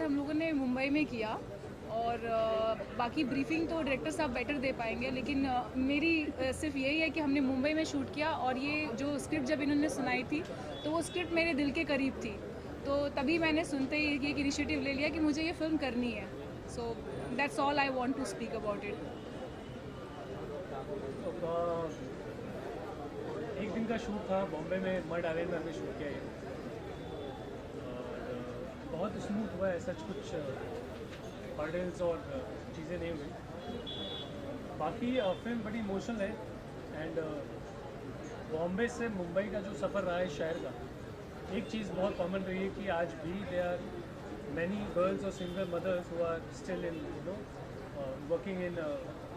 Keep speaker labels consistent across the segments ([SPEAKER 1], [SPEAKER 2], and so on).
[SPEAKER 1] हम लोगों ने मुंबई में किया और बाकी ब्रीफिंग तो डायरेक्टर साहब बेटर दे पाएंगे, लेकिन मेरी सिर्फ यही है कि हमने मुंबई में शूट किया और ये जो स्क्रिप्ट जब इन्होंने सुनाई थी तो वो स्क्रिप्ट मेरे दिल के करीब थी, तो तभी मैंने सुनते ही ये एक इनिशिएटिव ले लिया कि मुझे ये फिल्म करनी है। So that's all I want to speak about it.
[SPEAKER 2] तो एक दिन का शूट था बॉम्बे में, मड आइलैंड में हमने शूट किया है और बहुत स्मूथ हुआ है, सच कुछ हर्डल्स और चीज़ें नहीं हुई। बाकी फिल्म बड़ी इमोशनल है एंड बॉम्बे से मुंबई का जो सफ़र रहा है शहर का, एक चीज़ बहुत कॉमन रही है कि आज भी दे आर मैनी गर्ल्स और single mothers who are still in working in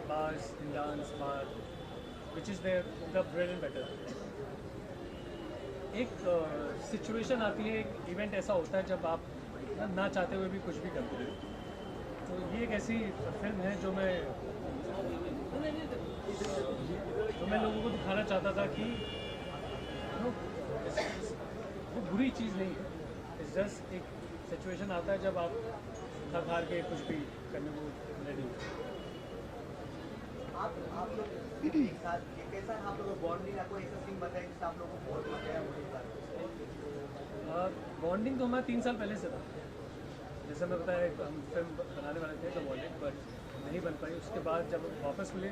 [SPEAKER 2] bars, in dance bar, which is their the bread and butter. एक सिचुएशन आती है, एक इवेंट ऐसा होता है जब आप ना चाहते हुए भी कुछ भी करते हो। तो ये एक ऐसी फिल्म है जो मैं लोगों को दिखाना चाहता था कि वो बुरी चीज़ नहीं है, इट्स जस्ट एक सिचुएशन आता है जब आप थक हार के कुछ भी करने को रेडी हो।
[SPEAKER 3] आप लोग एक साथ कैसा आप लोगों का बॉन्डिंग, आपको ऐसा सीन बताया जिससे आप लोगों को बहुत मजा आया वो?
[SPEAKER 2] बॉन्डिंग तो हमारा 3 साल पहले से था, जैसे मैं बताया हम फिल्म बनाने वाले थे तो बॉन्डिंग बट नहीं बन पाई। उसके बाद जब वापस मिले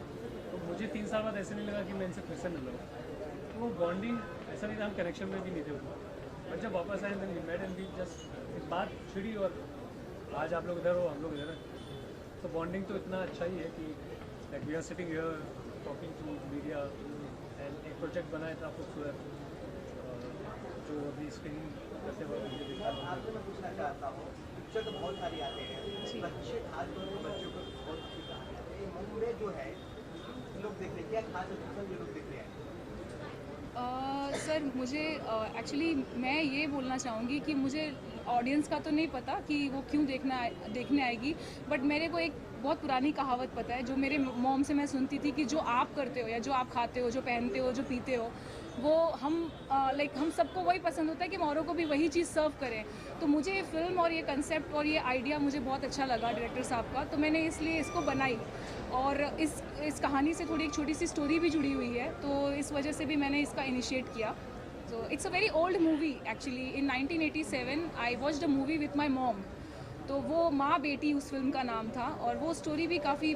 [SPEAKER 2] तो मुझे 3 साल बाद ऐसे नहीं लगा कि मैं इनसे फिर से मिल रहा हूँ, तो वो बॉन्डिंग ऐसा नहीं था, हम कनेक्शन में भी नहीं थे उतना। बट जब वापस आए then we met and we just एक बात छिड़ी और आज आप लोग इधर हो, हम लोग इधर हैं, तो बॉन्डिंग तो इतना अच्छा ही है कि like we are sitting here talking to media and एक प्रोजेक्ट बना इतना खूबसूरत जो अभी स्क्रीनिंग करते वक्त मुझे दिखा रहा
[SPEAKER 3] आपसे मैं पूछना चाहता हूँ, पिक्चर तो बहुत सारी आते हैं, बच्चे खासतौर पर बच्चों को बहुत अच्छी कहानी आती है। मुंबई जो है लोग देख रहे हैं, क्या खास है जो लोग देख रहे हैं?
[SPEAKER 1] सर मुझे एक्चुअली मैं ये बोलना चाहूँगी कि मुझे ऑडियंस का तो नहीं पता कि वो क्यों देखने आएगी, बट मेरे को एक बहुत पुरानी कहावत पता है जो मेरे मॉम से मैं सुनती थी कि जो आप करते हो या जो आप खाते हो, जो पहनते हो, जो पीते हो, वो हम हम सबको वही पसंद होता है कि हम औरों को भी वही चीज़ सर्व करें। तो मुझे ये फिल्म और ये कंसेप्ट और ये आइडिया मुझे बहुत अच्छा लगा डायरेक्टर साहब का, तो मैंने इसलिए इसको बनाई और इस कहानी से थोड़ी एक छोटी सी स्टोरी भी जुड़ी हुई है, तो इस वजह से भी मैंने इसका इनिशिएट किया। So it's a very old movie actually. In 1987 I watched a movie with my mom. तो वो माँ बेटी उस फिल्म का नाम था और वो स्टोरी भी काफ़ी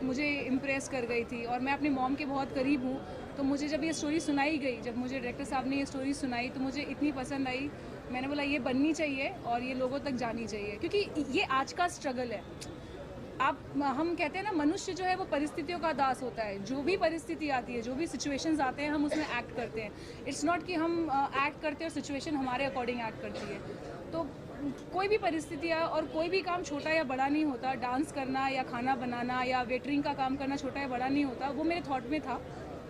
[SPEAKER 1] मुझे इम्प्रेस कर गई थी और मैं अपनी मॉम के बहुत करीब हूँ। तो मुझे जब ये स्टोरी सुनाई गई, जब मुझे डायरेक्टर साहब ने ये स्टोरी सुनाई तो मुझे इतनी पसंद आई, मैंने बोला ये बननी चाहिए और ये लोगों तक जानी चाहिए, क्योंकि ये आज का स्ट्रगल है। हम कहते हैं ना, मनुष्य जो है वो परिस्थितियों का दास होता है। जो भी परिस्थिति आती है, जो भी सिचुएशंस आते हैं, हम उसमें एक्ट करते हैं। इट्स नॉट कि हम एक्ट करते हैं और सिचुएशन हमारे अकॉर्डिंग एक्ट करती है। तो कोई भी परिस्थिति है और कोई भी काम छोटा या बड़ा नहीं होता। डांस करना या खाना बनाना या वेटरिंग का काम करना छोटा या बड़ा नहीं होता। वो मेरे थॉट में था,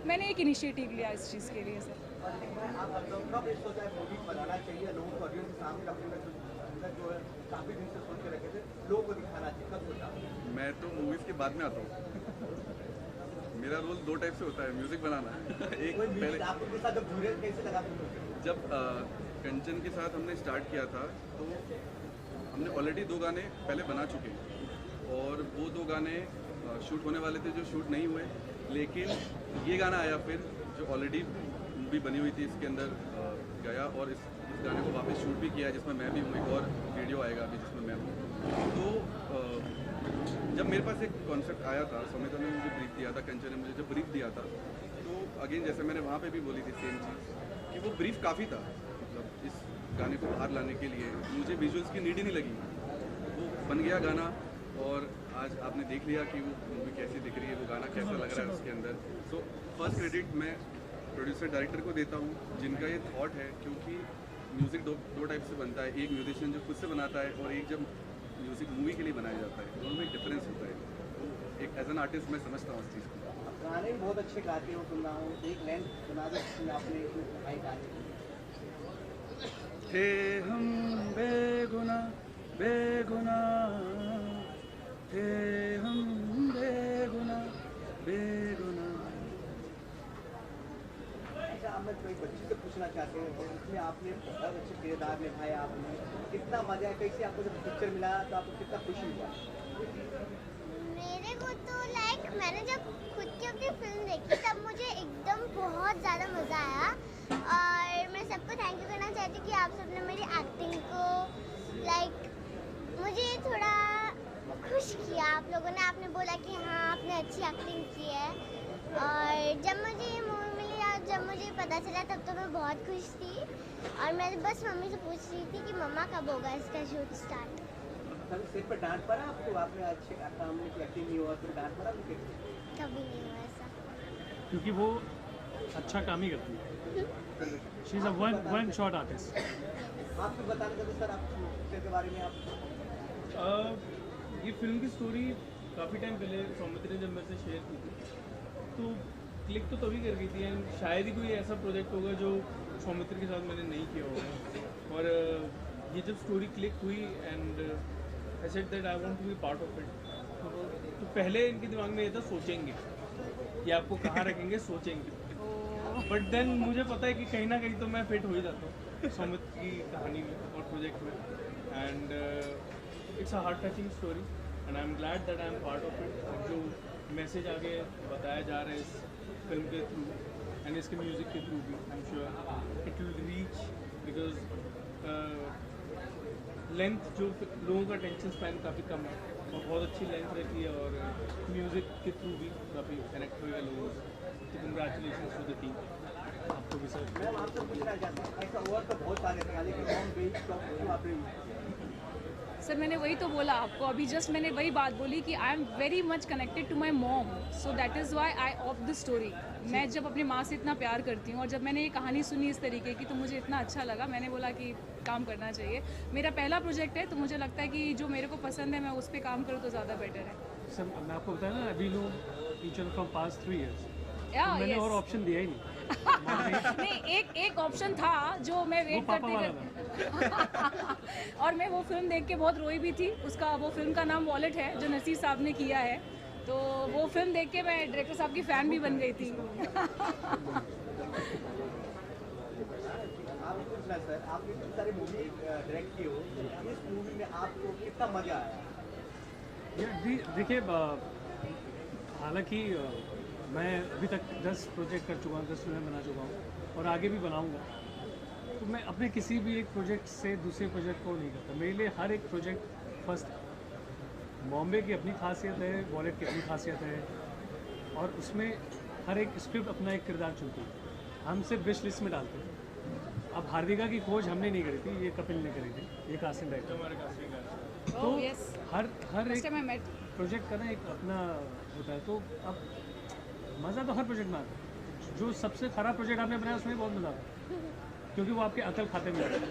[SPEAKER 1] मैंने एक इनिशिएटिव लिया इस चीज़ के लिए। सर
[SPEAKER 3] आप लोग कब सोचा है मूवी बनाना चाहिए, लोगों को ऑडियंस के सामने रखने जो है काफ़ी दिन से सोच के रखे थे, लोगों को दिखाना चाहिए, कब सोचा?
[SPEAKER 4] मैं तो मूवीज़ के बाद में आता हूँ। मेरा रोल 2 टाइप से होता है, म्यूज़िक बनाना एक पहले
[SPEAKER 3] आपके साथ जब जुड़े कैसे लगा?
[SPEAKER 4] जब कंचन के साथ हमने स्टार्ट किया था तो हमने ऑलरेडी 2 गाने पहले बना चुके हैं और वो 2 गाने शूट होने वाले थे जो शूट नहीं हुए, लेकिन ये गाना आया फिर जो ऑलरेडी मूवी बनी हुई थी, इसके अंदर गया और इस गाने को वापस शूट भी किया जिसमें मैं भी हूँ। एक और वीडियो आएगा अभी जिसमें मैं हूँ। तो जब मेरे पास एक कॉन्सेप्ट आया था, समिता ने मुझे ब्रीफ दिया था, कंचन ने मुझे जब ब्रीफ दिया था, तो अगेन जैसे मैंने वहाँ पे भी बोली थी सेम चीज़ कि वो ब्रीफ काफ़ी था। मतलब इस गाने को बाहर लाने के लिए मुझे विजुअल्स की नीड ही नहीं लगी, वो बन गया गाना और आज आपने देख लिया कि वो मूवी कैसी दिख रही है, वो गाना कैसा लग रहा है उसके अंदर। सो फर्स्ट क्रेडिट मैं प्रोड्यूसर डायरेक्टर को देता हूँ जिनका ये थॉट है, क्योंकि म्यूज़िक दो टाइप से बनता है, एक म्यूजिशियन जो खुद से बनाता है और एक जब म्यूज़िक मूवी के लिए बनाया जाता है, दोनों में एक डिफरेंस होता है। तो एक एज एन आर्टिस्ट मैं समझता हूँ उस चीज़ को।
[SPEAKER 3] गाने भी बहुत अच्छे गाते हो, सुन रहा हूँ, एक लेंथ बना दो आपने भाई गाने
[SPEAKER 4] थे हम बेगुनाह बेगुनाह, थे हम बेगुनाह बेगुनाह।
[SPEAKER 3] अच्छा, अब मैं कोई बच्ची से पूछना चाहते हैं और इसमें आपने बहुत अच्छे किरदार निभाए आपने, कितना मजा है, कैसे आपको जब पिक्चर मिला तो आपको कितना खुशी हुआ?
[SPEAKER 5] मेरे को तो मैंने जब खुद की अपनी फिल्म देखी तब मुझे एकदम बहुत ज़्यादा मज़ा आया और मैं सबको थैंक यू करना चाहती हूँ कि आप सबने मेरी एक्टिंग को मुझे थोड़ा खुश किया। आप लोगों ने आपने बोला कि हाँ आपने अच्छी एक्टिंग की है और जब मुझे ये मूवी मिली और जब मुझे पता चला तब तो मैं बहुत खुश थी और मैं बस मम्मी से पूछ रही थी कि मम्मा कब होगा इसका शूट स्टार्ट।
[SPEAKER 3] कभी सेट पर डांट पड़ा आपको? आपने अच्छे काम की एक्टिंग नहीं हुआ तो डांट पड़ा आपको?
[SPEAKER 5] कभी नहीं हुआ ऐसा।
[SPEAKER 6] क्योंकि वो अच्छा काम ही करती है। She is a one shot artist.
[SPEAKER 3] आपको बताना चाहते सर आप पिक्चर के बारे में आप?
[SPEAKER 2] ये फिल्म की स्टोरी काफ़ी टाइम पहले सौमित्र ने जब मेरे से शेयर की थी तो क्लिक तो तभी कर गई थी एंड शायद ही कोई ऐसा प्रोजेक्ट होगा जो सौमित्र के साथ मैंने नहीं किया होगा और ये जब स्टोरी क्लिक हुई and I said that I want to be part of it. तो पहले इनके दिमाग में ये था सोचेंगे कि आपको कहाँ रखेंगे, सोचेंगे, बट देन मुझे पता है कि कहीं ना कहीं तो मैं फिट हो ही जाता हूँ सौमित्र की कहानी में और प्रोजेक्ट में and it's a heart touching story and I am glad that I am part of it. और जो मैसेज आगे बताया जा रहा है इस फिल्म के थ्रू एंड इसके म्यूज़िक के थ्रू भी I am sure it will reach because length जो लोगों का टेंशन स्पैन काफ़ी कम है और बहुत अच्छी लेंथ रहती है और म्यूज़िक के थ्रू भी काफ़ी कनेक्ट होएगा लोगों से। तो कंग्रेचुलेशन टू द टीम।
[SPEAKER 6] आपको भी सर।
[SPEAKER 3] मैम आपसे पूछना चाहता हूँ ऐसा हुआ तो बहुत सारे थे लेकिन हम बेच टॉप क्यों आपने?
[SPEAKER 1] सर मैंने वही तो बोला आपको अभी जस्ट मैंने वही बात बोली कि I am very much connected to my mom so that is why I of the story. मैं जब अपनी माँ से इतना प्यार करती हूँ और जब मैंने ये कहानी सुनी इस तरीके की तो मुझे इतना अच्छा लगा, मैंने बोला कि काम करना चाहिए। मेरा पहला प्रोजेक्ट है तो मुझे लगता है कि जो मेरे को पसंद है मैं उस पर काम करूँ तो ज़्यादा बेटर है।
[SPEAKER 6] सर मैं आपको बताया ना अभी लोग teacher from past 3 years
[SPEAKER 1] Yeah,
[SPEAKER 6] मैंने
[SPEAKER 1] yes.
[SPEAKER 6] और ऑप्शन दिया ही नहीं।
[SPEAKER 1] नहीं एक ऑप्शन था जो मैं वेट
[SPEAKER 6] पापा वाला
[SPEAKER 1] करती और मैं वो फिल्म देख के बहुत रोई भी थी। उसका वो फिल्म का नाम वॉलेट है जो नसीर साहब ने किया है, तो वो फिल्म देख के मैं डायरेक्टर साहब की फ़ैन भी बन गई थी।
[SPEAKER 3] आप पूछना सर आपने कितनी सारी मूवी डायरेक्ट की हो, इस मूवी में आपको कितना मजा आया?
[SPEAKER 6] देखिए हालांकि मैं अभी तक 10 प्रोजेक्ट कर चुका हूँ, 10 फिल्में बना चुका हूँ और आगे भी बनाऊँगा। तो मैं अपने किसी भी एक प्रोजेक्ट से दूसरे प्रोजेक्ट को नहीं करता। मेरे लिए हर एक प्रोजेक्ट फर्स्ट। बॉम्बे की अपनी खासियत है, वॉलेट की अपनी खासियत है और उसमें हर एक स्क्रिप्ट अपना एक किरदार चुनती है। हम सिर्फ विश लिस्ट में डालते हैं। अब हार्दिका की खोज हमने नहीं करी थी, ये कपिल ने करी थी, ये कासिम डायरेक्टर।
[SPEAKER 2] हमारे कास्टिंग का
[SPEAKER 6] तो
[SPEAKER 1] yes.
[SPEAKER 6] हर एक
[SPEAKER 1] मैं met
[SPEAKER 6] प्रोजेक्ट का ना एक अपना होता है। तो अब मज़ा तो हर प्रोजेक्ट में आता है। जो सबसे खराब प्रोजेक्ट आपने बनाया उसमें बहुत मज़ा आता है क्योंकि वो आपके अकल खाते में जाता है,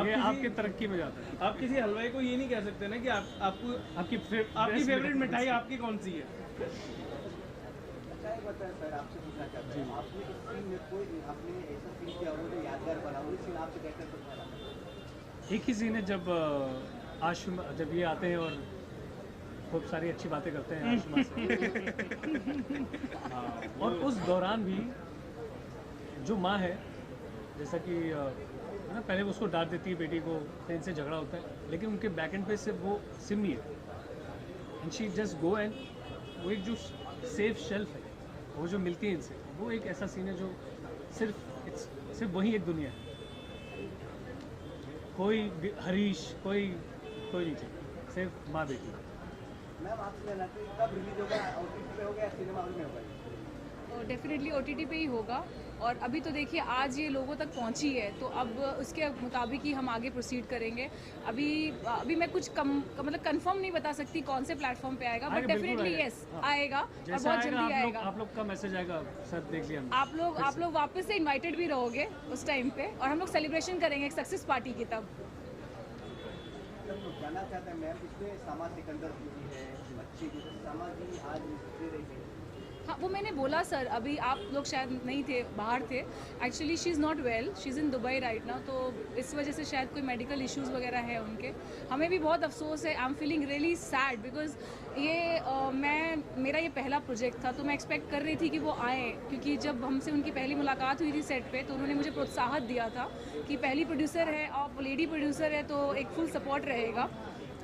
[SPEAKER 6] ये आपके तरक्की में जाता है।
[SPEAKER 2] आप किसी हलवाई को ये नहीं कह सकते ना कि आपको
[SPEAKER 6] आपकी
[SPEAKER 2] आपकी फेवरेट मिठाई आपकी कौन सी है।
[SPEAKER 3] अच्छा एक बताएं सर आपसे पूछना चाहता हूँ आपने इस सीन में कोई आपने ऐसा सीन किया हो जो यादगार बना वो सीन आपसे कहकर तो
[SPEAKER 6] एक ही सीन है जब आशुमा जब ये आते हैं और खूब सारी अच्छी बातें करते हैं आशुमा से। हाँ, और उस दौरान भी जो माँ है जैसा कि है ना, पहले वो उसको डांट देती है बेटी को, फिर इनसे झगड़ा होता है, लेकिन उनके बैक एंड पे से वो सिमी है and she just go and वो एक जो सेफ शेल्फ है वो जो मिलती है इनसे, वो एक ऐसा सीन है जो सिर्फ वही एक दुनिया है। कोई हरीश कोई नहीं चाहिए, सिर्फ माँ बेटी।
[SPEAKER 3] मैम आपसे कहना कि कब रिलीज होगा, OTT पे होगा या सिनेमा हॉल में होगा?
[SPEAKER 1] डेफिनेटली OTT पे ही होगा और अभी तो देखिए आज ये लोगों तक पहुंची है तो अब उसके मुताबिक ही हम आगे प्रोसीड करेंगे। अभी मैं कुछ मतलब कंफर्म नहीं बता सकती कौन से प्लेटफॉर्म पे आएगा, बट डेफिनेटली यस आएगा और बहुत जल्दी आएगा।
[SPEAKER 6] आप लोग का मैसेज आएगा सर, देख लिया
[SPEAKER 1] आप लोग वापस से इनवाइटेड भी रहोगे उस टाइम पे और हम लोग सेलिब्रेशन करेंगे एक सक्सेस पार्टी की। तब
[SPEAKER 3] जानना चाहते हैं मैम इसमें सामा सिकंदर हुई है, बच्चे की सामा जी आज दे रही है
[SPEAKER 1] हाँ, वो मैंने बोला सर, अभी आप लोग शायद नहीं थे, बाहर थे। Actually she is not well, she is in Dubai right now, तो इस वजह से शायद कोई मेडिकल इश्यूज़ वगैरह है उनके। हमें भी बहुत अफसोस है, I am feeling really sad because ये मेरा ये पहला प्रोजेक्ट था, तो मैं एक्सपेक्ट कर रही थी कि वो आए, क्योंकि जब हमसे उनकी पहली मुलाकात हुई थी सेट पे, तो उन्होंने मुझे प्रोत्साहन दिया था कि पहली प्रोड्यूसर है और लेडी प्रोड्यूसर है तो एक फुल सपोर्ट रहेगा।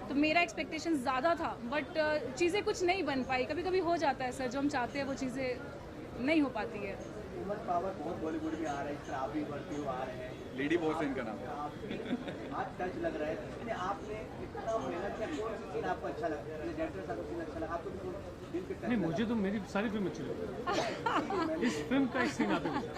[SPEAKER 1] तो मेरा एक्सपेक्टेशन ज़्यादा था, बट चीज़ें कुछ नहीं बन पाई। कभी कभी हो जाता है सर, जो हम चाहते हैं वो चीज़ें नहीं हो पाती है।
[SPEAKER 3] वुमन पावर बहुत बॉलीवुड में आ रहा है, इस तरह आप भी बढ़ते हुए आ रहे हैं।
[SPEAKER 4] लेडी बॉस है इनका नाम।
[SPEAKER 3] आज टच लग रहा है, इसमें आपने इतना मेहनत किया, कौन सी सीन आपको अच्छा लगा? जेंटर सा सीन अच्छा लगा आपको? दिल के
[SPEAKER 6] नहीं, मुझे तो मेरी सारी फिल्म अच्छी लगी। इस फिल्म का एक सीन आपने पूछा।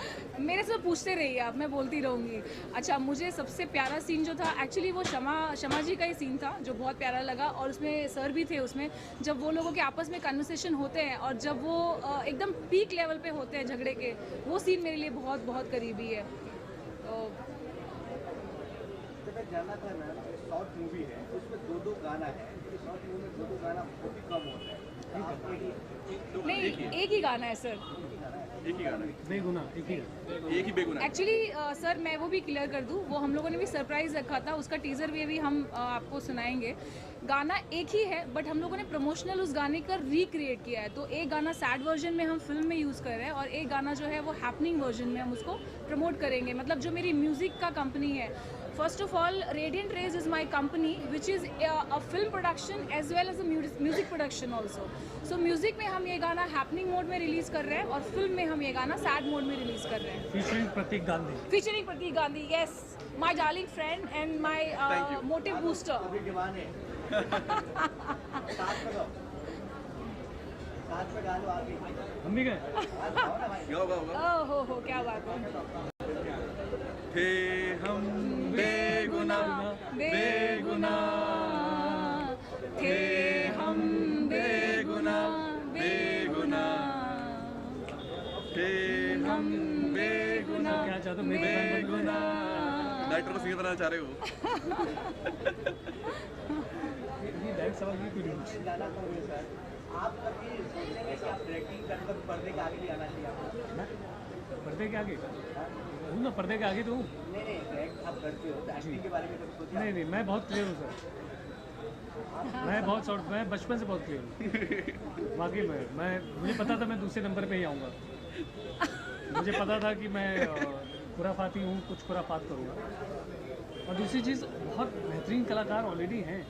[SPEAKER 1] मेरे से पूछते रहिए आप, मैं बोलती रहूँगी। अच्छा, मुझे सबसे प्यारा सीन जो था एक्चुअली वो शमा जी का ही सीन था, जो बहुत प्यारा लगा। और उसमें सर भी थे उसमें, जब वो लोगों के आपस में कन्वर्सेशन होते हैं और जब वो एकदम पीक लेवल पे होते हैं झगड़े के, वो सीन मेरे लिए बहुत बहुत करीबी है।
[SPEAKER 3] तो मैं जानना था ना, शॉर्ट मूवी है, उसमें 2-2 गाना है, शॉर्ट मूवी में 2-2 गाना बहुत ही कम होता है।
[SPEAKER 1] नहीं, एक ही गाना है सर।
[SPEAKER 4] एक ही गाना है,
[SPEAKER 6] बेगुनाह, एक ही
[SPEAKER 4] बेगुनाह।
[SPEAKER 1] एक्चुअली सर मैं वो भी क्लियर कर दूँ, वो हम लोगों ने भी सरप्राइज़ रखा था, उसका टीज़र भी अभी हम आपको सुनाएंगे। गाना एक ही है, बट हम लोगों ने प्रमोशनल उस गाने का रिक्रिएट किया है। तो एक गाना सैड वर्जन में हम फिल्म में यूज़ कर रहे हैं और एक गाना जो है वो हैपनिंग वर्जन में हम उसको प्रमोट करेंगे। मतलब जो मेरी म्यूज़िक का कंपनी है, first of all Radiant Rays is my company which is a film production as well as a music production also. So music में हम ये गाना हैपनिंग मोड में रिलीज़ कर रहे हैं और फिल्म में हम ये गाना सैड मोड में रिलीज़ कर रहे हैं।
[SPEAKER 6] Featuring Pratik Gandhi.
[SPEAKER 1] Featuring Pratik Gandhi, yes, my darling friend and my motive booster.
[SPEAKER 3] अभी डिमांड है। साथ में गा लो आप भी।
[SPEAKER 6] हम भी गए।
[SPEAKER 3] आज गाओ ना भाई।
[SPEAKER 4] गाओ गाओ गाओ।
[SPEAKER 1] हो क्या बात है।
[SPEAKER 4] थे हम बेगुनाह, बेगुनाह,
[SPEAKER 1] थे हम बेगुनाह, बेगुनाह,
[SPEAKER 4] थे हम बेगुनाह,
[SPEAKER 6] क्या चाहते हो? मेरी बहन बन गई।
[SPEAKER 4] डायरेक्टर को सिंगर बनाना चाह रहे हो?
[SPEAKER 6] ये डायरेक्ट सवाल नहीं पूछ रही।
[SPEAKER 3] जाना चाहूँगी सर, आप कभी सोचेंगे कि आप डायरेक्टिंग कर कर पर्दे के आगे भी आना चाहिए आपको?
[SPEAKER 6] पर्दे के आगे हूँ ना, पर्दे के आगे तो हूँ।
[SPEAKER 3] नहीं, डायरेक्ट आप करते हो, तो एक्टिंग के बारे में कभी सोचा?
[SPEAKER 6] नहीं, मैं बहुत क्लियर हूँ सर। मैं बचपन से बहुत क्लियर हूँ। वाकई में मुझे पता था मैं दूसरे नंबर पे ही आऊँगा। मुझे पता था कि मैं खुराफाती हूँ, कुछ खुराफात करूँगा। और दूसरी चीज़, बहुत बेहतरीन कलाकार ऑलरेडी हैं,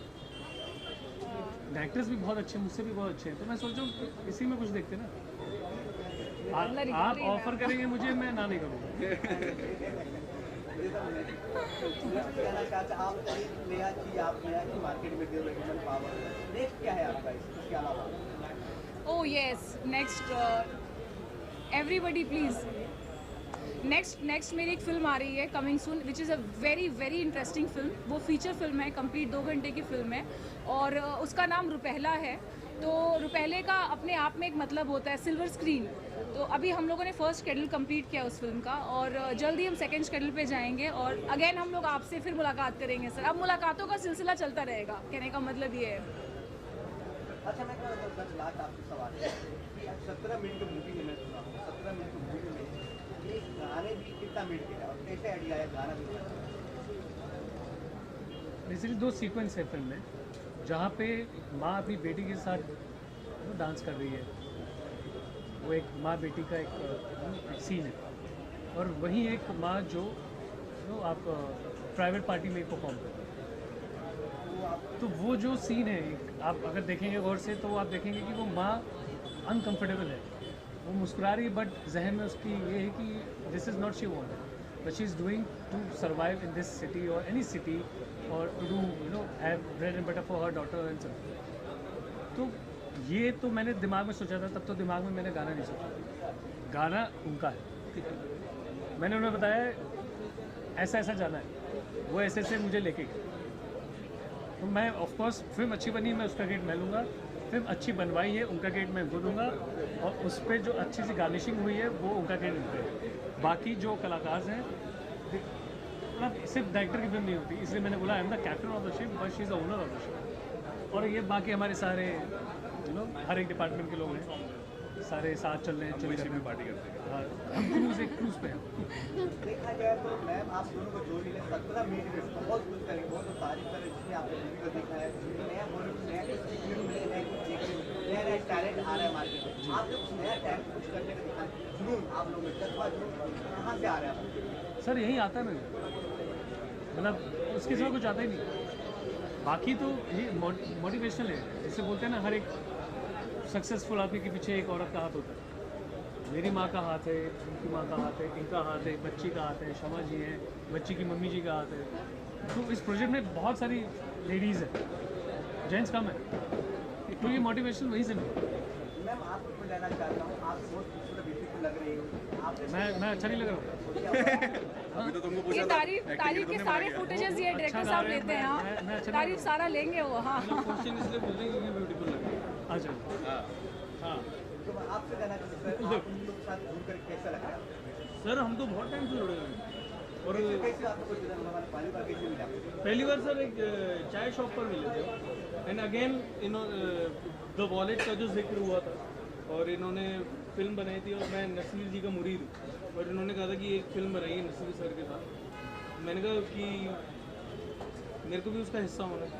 [SPEAKER 6] डायरेक्टर्स भी बहुत अच्छे, मुझसे भी बहुत अच्छे हैं। तो मैं सोच रहा हूँ इसी में कुछ देखते ना। आप ऑफर करेंगे मुझे, मैं ना नहीं करूँगा।
[SPEAKER 3] कहना चाहते आप नया चीज आप नया चीज मार्केट में दे रहे हैं, पावर नेक्स्ट क्या है आपका इसके अलावा?
[SPEAKER 1] Oh yes, next everybody please, next मेरी एक फिल्म आ रही है coming soon, which is a very very interesting film. वो फीचर फिल्म है, कंप्लीट 2 घंटे की फिल्म है और उसका नाम रुपहला है। तो रुपहले का अपने आप में एक मतलब होता है सिल्वर स्क्रीन। तो अभी हम लोगों ने फर्स्ट शेड्यूल कंप्लीट किया उस फिल्म का और जल्दी हम सेकंड शेड्यूल पे जाएंगे और अगेन हम लोग आपसे फिर मुलाकात करेंगे सर। अब मुलाकातों का सिलसिला चलता रहेगा, कहने का मतलब ये है।
[SPEAKER 3] अच्छा, मैं क्या सच लास्ट आपसे सवाल है कि 17 मिनट की मूवी में मैं सुना हूँ, 17 मिनट की मूवी में ये गाने भी कितना मिनट के हैं और कैसे आइडिया है गाना भी?
[SPEAKER 6] बेसिकली 2 सीक्वेंस है फिल्म में, जहाँ पे माँ अपनी बेटी के साथ डांस कर रही है। वो एक माँ बेटी का एक सीन है और वहीं एक माँ जो आप प्राइवेट पार्टी में परफॉर्म कर रहे हैं। तो वो जो सीन है, आप अगर देखेंगे गौर से तो आप देखेंगे कि वो माँ अनकंफर्टेबल है, वो मुस्कुरा रही है, बट जहन में उसकी ये है कि this is not she want, but she is doing to survive in this city or any city or to do have bread and butter for her daughter and son. तो ये तो मैंने दिमाग में सोचा था, तब तो दिमाग में मैंने गाना नहीं सोचा, गाना उनका है। मैंने उन्हें बताया ऐसा ऐसा जाना है, वो ऐसे ऐसे मुझे लेके गए। तो मैं ऑफकोर्स फिल्म अच्छी बनी, मैं उसका क्रेडिट मैं लूँगा, फिल्म अच्छी बनवाई है उनका क्रेडिट मैं उनको दूँगा और उस पर जो अच्छी सी गार्निशिंग हुई है वो उनका क्रेडिट उनका है। बाकी जो कलाकार हैं, मतलब सिर्फ डायरेक्टर की फिल्म नहीं होती, इसलिए मैंने बोला I am the captain of the ship but she is the owner of the ship. और ये बाकी हमारे सारे हर एक डिपार्टमेंट के लोग हैं, सारे साथ चल रहे हैं,
[SPEAKER 4] हम
[SPEAKER 6] चल
[SPEAKER 4] इसी
[SPEAKER 6] रहे
[SPEAKER 4] में
[SPEAKER 6] हैं।
[SPEAKER 4] पार्टी करते हैं।
[SPEAKER 6] हाँ, हम क्रूज पे हैं।
[SPEAKER 3] देखा जाए तो मैम आप दोनों को जोड़ी ने 17 मिनट में बहुत कुछ करें, बहुत तारीफ करें, जिसमें आपने मूवी को देखा है नया बॉलीवुड नया फिल्म में नया कुछ नया नया टैलेंट आ रहा है मार्केट में। आप लोग नया टैलेंट कुछ करने का दिखा जुनून आप लोग में जज्बा जुनून कहाँ से आ रहा है आपको?
[SPEAKER 6] सर यही आता है मुझे, मतलब उसके सिवा कुछ आता ही नहीं। बाकी तो ये मोटिवेशनल है, जिसे बोलते हैं ना हर एक सक्सेसफुल आदमी के पीछे एक औरत का हाथ होता है। मेरी माँ का हाथ है, उनकी माँ का हाथ है, इनका हाथ है, बच्ची का हाथ है, शमा जी हैं, बच्ची की मम्मी जी का हाथ है। तो इस प्रोजेक्ट में बहुत सारी लेडीज़ हैं, जेंट्स कम है, तो ये मोटिवेशन वहीं से मिला।
[SPEAKER 3] मैम आपको जानना चाहता हूँ, आप बहुत खूबसूरत ब्यूटीफुल लग रही हो। आपने
[SPEAKER 6] मैं अच्छा नहीं लग रहा?
[SPEAKER 4] अभी तो तुमको
[SPEAKER 1] ये
[SPEAKER 4] पूछा था
[SPEAKER 1] तारीफ
[SPEAKER 4] acting
[SPEAKER 1] तारीफ के
[SPEAKER 4] तुमने
[SPEAKER 1] सारे
[SPEAKER 4] बनाई है।
[SPEAKER 1] फुटेजेस ये डायरेक्टर
[SPEAKER 6] गा
[SPEAKER 1] साहब
[SPEAKER 6] रहे हैं,
[SPEAKER 1] लेते हैं।
[SPEAKER 6] मैं
[SPEAKER 1] हाँ
[SPEAKER 6] अच्छा
[SPEAKER 1] तारीफ सारा लेंगे वो। हाँ
[SPEAKER 7] क्वेश्चन इसलिए पूछ रहे हैं क्योंकि ब्यूटीफुल लग रही है।
[SPEAKER 6] अच्छा,
[SPEAKER 4] हाँ
[SPEAKER 6] हाँ।
[SPEAKER 3] तो मैं आपसे जानना चाहता हूँ, आप उन लोगों के साथ घूम कर कैसा लग रहा है?
[SPEAKER 7] सर हम तो बहुत टाइम से जुड़े हुए हैं और
[SPEAKER 3] कैसे आपको कुछ हमारे पहली बार कैसे मिला?
[SPEAKER 7] पहली बार सर एक चाय शॉप पर मिले थे एंड अगेन द वॉलेट का जो जिक्र हुआ था और इन्होंने फिल्म बनाई थी और मैं नसीर जी का मुरीद हूँ और इन्होंने कहा था कि एक फिल्म बनाई है नसीर सर के साथ। मैंने कहा कि मेरे को भी उसका हिस्सा होना है,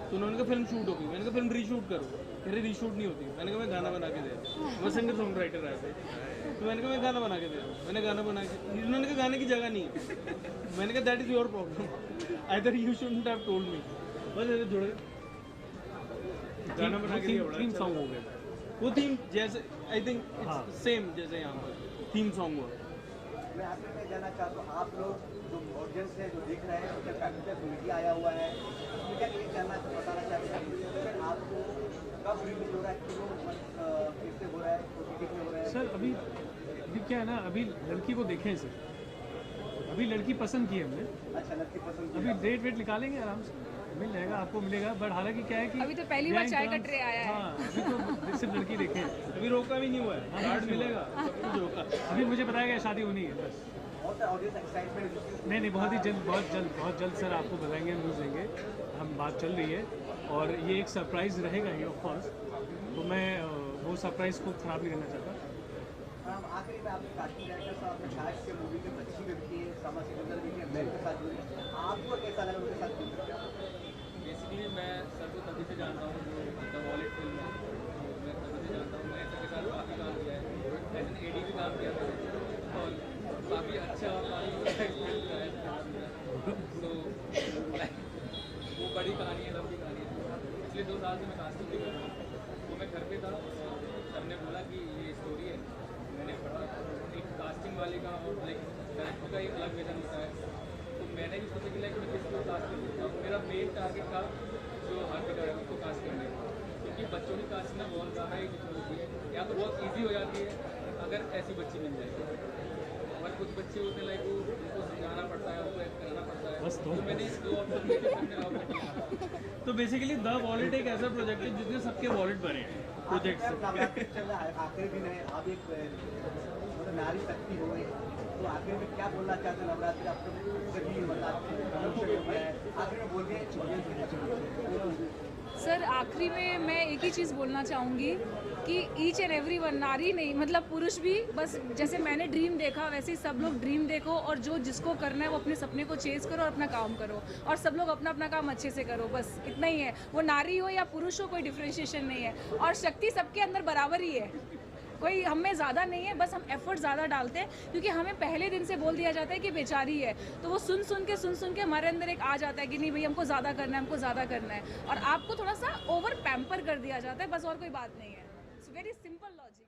[SPEAKER 7] तो उन्होंने कहा फिल्म शूट होगी। मैंने कहा फिल्म रीशूट करो, कह रहे रीशूट नहीं होती। मैंने कहा मैं गाना बना के दे रहा हूँ, मैं सिंगर सॉन्ग राइटर आया थे, तो मैंने कहा मैं गाना बना के दे रहा हूँ। मैंने गाना बना के, इन्होंने कहा गाने की जगह नहीं है। मैंने कहा that is your problem, either you shouldn't have told me. बस ऐसे जुड़ गए, गाना बना के दिया, बड़ा
[SPEAKER 6] थीम
[SPEAKER 7] अच्छा
[SPEAKER 6] सॉन्ग
[SPEAKER 7] लगा।
[SPEAKER 6] हो गया।
[SPEAKER 7] वो थीम जैसे आई थिंक
[SPEAKER 6] हाँ।
[SPEAKER 7] सेम जैसे यहाँ पर थीम सॉन्ग हुआ।
[SPEAKER 3] मैं आपसे मैं जानना चाहता हूँ, आप लोग जो ऑडियंस है जो देख रहे हैं उसका काफी मीडिया आया हुआ है, मीडिया के लिए जानना बताना चाहते हैं आपको कब रिलीज हो रहा है, क्यों कैसे हो रहा है, OTT पे हो रहा है?
[SPEAKER 6] सर अभी क्या है ना, अभी लड़की को देखें सर, अभी लड़की पसंद की है हमने।
[SPEAKER 3] अच्छा लड़की पसंद
[SPEAKER 6] अभी डेट वेट निकालेंगे आराम से, मिल जाएगा, आपको मिलेगा। बट हालांकि क्या है कि
[SPEAKER 1] अभी तो पहली बार चाय का ट्रे आया है।
[SPEAKER 6] हाँ, अभी तो सिर्फ लड़की देखें।
[SPEAKER 7] अभी रोका भी नहीं हुआ है, कार्ड मिलेगा, सब कुछ रोका।
[SPEAKER 6] अभी मुझे बताया गया शादी होनी है बस।
[SPEAKER 3] बहुत ऑडियंस एक्साइटमेंट
[SPEAKER 6] नहीं बहुत ही जल्द, बहुत जल्द सर आपको बताएंगे, न्यूज़ देंगे। हम बात चल रही है और ये एक सरप्राइज़ रहेगा ही ऑफ कोर्स, तो मैं वो सरप्राइज़ को ख़राब नहीं करना चाहता।
[SPEAKER 3] आखिरी में आपने कास्टिंग डायरेक्टर साहब ने कहा कि मूवी में बच्ची भी है, समा सिकंदर भी है, मैम के साथ जुड़ी, आपको कैसा लगा उनके साथ जुड़ करके?
[SPEAKER 8] बेसिकली मैं सर को तभी से जानता हूँ जो द वॉलेट फिल्म है, तो मैं तभी से जानता हूँ। मैं सर के साथ काफ़ी काम किया है, एज एन AD भी काम किया था और काफ़ी अच्छा और काफ़ी एक्सपीरियंस रहा है। तो वो बड़ी कहानी है, लंबी कहानी है। पिछले 2 साल से मैं कास्टिंग भी कर रहा हूँ, तो मैं घर पे था, सर ने बोला कि ये स्टोरी है। मैंने पढ़ा, एक कास्टिंग वाले का और लाइक डायरेक्टर का एक अलग विजन होता है, तो मैंने भी सोचा कि लाइक मैं किसको कास्ट कर सकता हूँ। मेरा मेन टारगेट था जो हार्दिका है उसको कास्ट करने का, क्योंकि बच्चों की कास्ट ना बहुत ज़्यादा ही दिक्कत होती है, या तो बहुत ईजी हो जाती है अगर ऐसी बच्ची मिल जाए, और कुछ बच्चे होते हैं लाइक वो उनको समझाना पड़ता है, उनको एक्ट कराना पड़ता है।
[SPEAKER 6] बस
[SPEAKER 8] तो मैंने इस 2 ऑप्शन में मैंने ऑप्ट किया।
[SPEAKER 7] तो बेसिकली द वॉलेट एक ऐसा प्रोजेक्ट है जिसने सबके वॉलेट भरे हैं प्रोजेक्ट से।
[SPEAKER 3] नवरात्रि चल रहा है, आखिरी दिन है, आप एक मतलब नारी शक्ति हो गई, तो आखिर में क्या बोलना चाहते हैं? नवरात्रि आपको सभी आखिर में बोलिए
[SPEAKER 1] सर आखिरी में मैं एक ही चीज़ बोलना चाहूँगी कि ईच एंड एवरी वन, नारी नहीं मतलब पुरुष भी, बस जैसे मैंने ड्रीम देखा वैसे ही सब लोग ड्रीम देखो और जो जिसको करना है वो अपने सपने को चेज करो और अपना काम करो, और सब लोग अपना अपना काम अच्छे से करो, बस इतना ही है। वो नारी हो या पुरुष हो कोई डिफ्रेंशिएशन नहीं है, और शक्ति सबके अंदर बराबर ही है, कोई हम में ज़्यादा नहीं है, बस हम एफर्ट ज़्यादा डालते हैं क्योंकि हमें पहले दिन से बोल दिया जाता है कि बेचारी है, तो वो सुन सुन के हमारे अंदर एक आ जाता है कि नहीं भाई हमको ज़्यादा करना है, हमको ज़्यादा करना है, और आपको थोड़ा सा ओवर पैम्पर कर दिया जाता है, बस और कोई बात नहीं है। It's very simple logic.